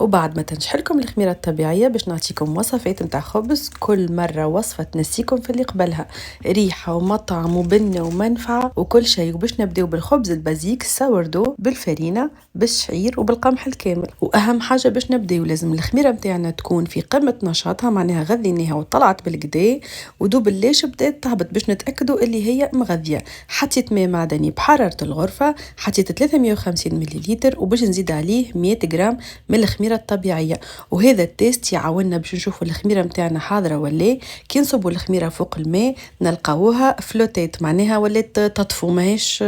وبعد ما تنجح لكم الخميرة الطبيعية باش نعطيكم وصفات نتاع خبز، كل مرة وصفة تنسيكم في اللي قبلها، ريحة ومطعم وبنة ومنفعة وكل شيء. وباش نبداو بالخبز البازيك ساوردو بالفرينة بالشعير وبالقمح الكامل. واهم حاجة باش نبداو لازم الخميرة متاعنا تكون في قمة نشاطها، معناها غذيناها وطلعت بالكدا ودوب الليش بدات تهبط باش نتأكدوا اللي هي مغذية. حطيت ماء معدني بحرارة الغرفة، حطيت 350 مليلتر وباش نزيد عليه 100 غرام من الخميرة الطبيعية. وهذا التيست يعاوننا باش نشوفوا الخميرة متاعنا حاضرة ولا. كي نصبوا الخميرة فوق الماء نلقاوها فلوتيت، معناها ولات تطفو ماهيش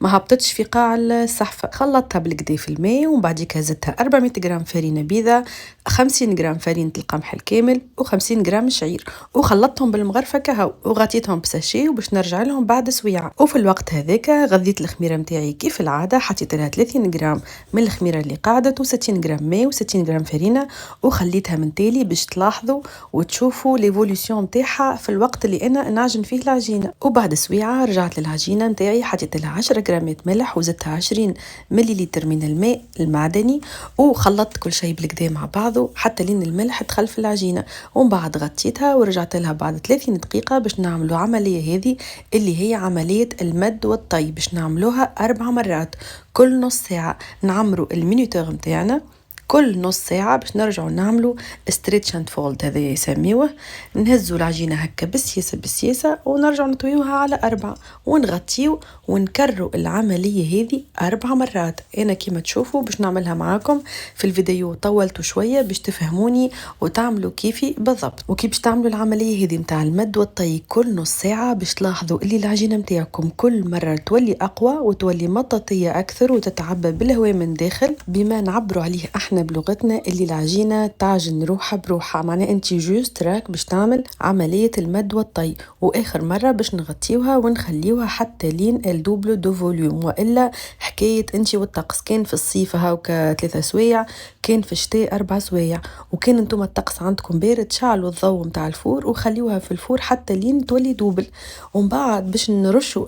ما هبطتش في قاع الصحفة. خلطتها بالكدا في الماء ومن بعديك هزتها 400 غرام فرينة بيضة، 50 غرام فرينة القمح الكامل و50 غرام شعير، وخلطتهم بالمغرفة كهو وغطيتهم بساشي وباش نرجع لهم بعد سويعة. وفي الوقت هذاك غذيت الخميرة متاعي كيف العادة، حطيت لها 30 غرام من الخميرة اللي قعدت و60 غرام ماء و60 غرام فرينة وخليتها من تالي باش تلاحظوا وتشوفوا ليفوليسيون متاعها في الوقت اللي انا نعجن فيه العجينة. وبعد سويعة رجعت للعجينة متاعي، حطيت لها 10 غرامات ملح وزدتها 20 مليلتر من الماء المعدني وخلطت كل شيء بالكدا مع بعضه حتى لين الملح دخل في العجينة. ومن بعد غطيتها ورجعت لها بعد 30 دقيقة باش نعملوا عملية هذه اللي هي عملية المد والطي، باش نعملوها 4 مرات كل نص ساعة. نعمروا المينيتور متاعنا كل نص ساعة باش نرجعوا نعملوا ستريتش اند فولد، هذا يسميوه. نهزوا العجينة هكا بالسياسة بالسياسة ونرجعوا نطويوها على 4 ونغطيو ونكرروا العملية هذه 4 مرات. أنا كيما تشوفوا باش نعملها معاكم في الفيديو، طولتوا شوية باش تفهموني وتعملوا كيفي بالضبط. وكيف باش تعملوا العملية هذه متاع المد والطي كل نص ساعة باش تلاحظوا اللي العجينة متاعكم كل مرة تولي أقوى وتولي مطاطية أكثر وتتعبى بالهواء من داخل، بما نعبروا عليه احنا بلغتنا اللي العجينة تعجن روحها بروحها. معناه انت جوست راك باش تعمل عملية المد والطي. واخر مرة باش نغطيوها ونخليوها حتى لين الدوبلو دو فوليوم، والا حكاية انت والطقس. كان في الصيف هاوكا 3 سوايع، كان في الشتاء 4 سوايع، وكان انتم الطقس عندكم بارد شعلوا الضوء متاع الفور وخليوها في الفور حتى لين تولي دوبل. ومن بعد باش نرشوا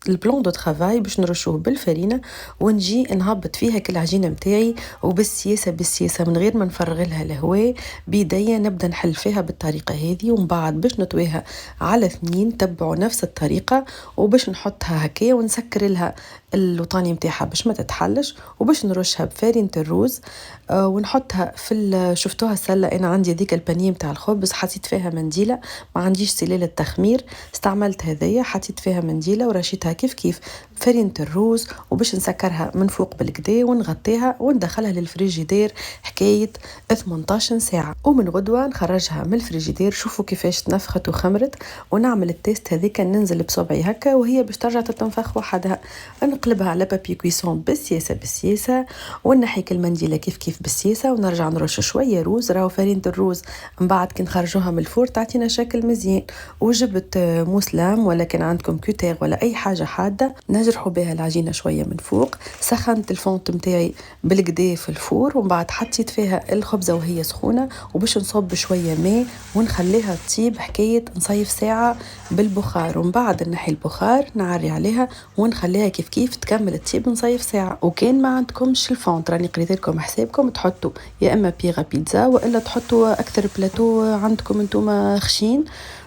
البلان دو ترافاي باش نرشوه بالفرينة ونجي نهبط فيها كل العجينة متاعي وبالسياسة بالسياسة من غير ما نفرغ لها الهواء بيديا. نبدا نحل فيها بالطريقة هذه ومن بعد باش نطويها على 2 تبعوا نفس الطريقة وباش نحطها هكايا ونسكر لها اللوطاني متاعها باش ما تتحلش وباش نرشها بفارينة الروز ونحطها في شفتوها السلة. انا عندي ذيك البانيه متاع الخبز حطيت فيها منديلة، ما عنديش سلالة تخمير استعملت هذيا، حطيت فيها منديلة ورشيتها كيف كيف فارينة الروز وباش نسكرها من فوق بالكدا ونغطيها وندخلها للفريجيدير حكاية 18 ساعة. ومن غدوة نخرجها من الفريجيدير. شوفوا كيفاش تنفخت وخمرت. ونعمل التيست هذيك، ننزل بصبعي هكا وهي باش ترجع تتنفخ وحدها. نقلبها على بابي كويسون بالسياسة بالسياسة ونحيك المنديلة كيف كيف بالسياسة ونرجع نرش شوية روز. راهو فارينة الروز من بعد كي نخرجوها من الفور تعطينا شكل مزيان. وجبت موسلام ولا كان عندكم كوتير ولا أي حاجة حادة نجرحوا بها العجينة شوية من فوق. سخنت الفونت متاعي بالكدا في الفور ومن بعد حطيت فيها الخبزة وهي سخونة وباش نصب شوية ماء ونخليها تطيب حكاية نصيف ساعة بالبخار. ومن بعد نحي البخار نعري عليها ونخليها كيف كيف تكمل تطيب نصيف ساعة. وكان ما عندكمش الفونت راني قريت لكم حسابكم تحطوا يا اما بيغا بيتزا والا تحطوا اكثر بلاتو عندكم انتم خشين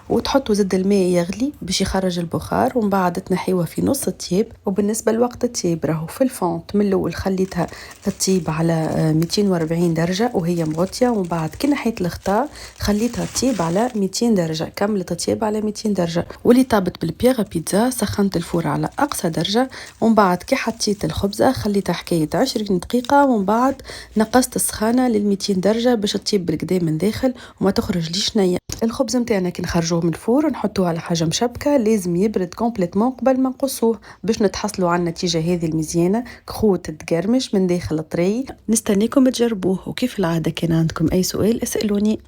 وتحطوا زد الماء يغلي باش يخرج البخار ومن بعد تنحيوها في نص الطيب. وبالنسبه لوقت الطيب راهو في الفونت من الاول خليتها تطيب على 240 درجه وهي مغطيه، ومن بعد كي نحيت الغطاء خليتها تطيب على 200 درجه، كملت الطيب على 200 درجه. واللي طابت بالبيغا بيتزا سخنت الفور على اقصى درجه ومن بعد كي حطيت الخبزه خليتها حكايه 20 دقيقه ومن بعد نقصت السخانه لل 200 درجه باش تطيب بالكدا من داخل وما تخرج ليش نيه. الخبز متاعنا كي نخرجوه من الفور نحطوه على حاجه مشبكه، لازم يبرد كومبليتمون قبل ما نقصوه باش نتحصلوا على النتيجه هذه المزيانه كخوت تقرمش من داخل الطري. نستنيكم تجربوه وكيف العاده كان عندكم اي سؤال اسالوني.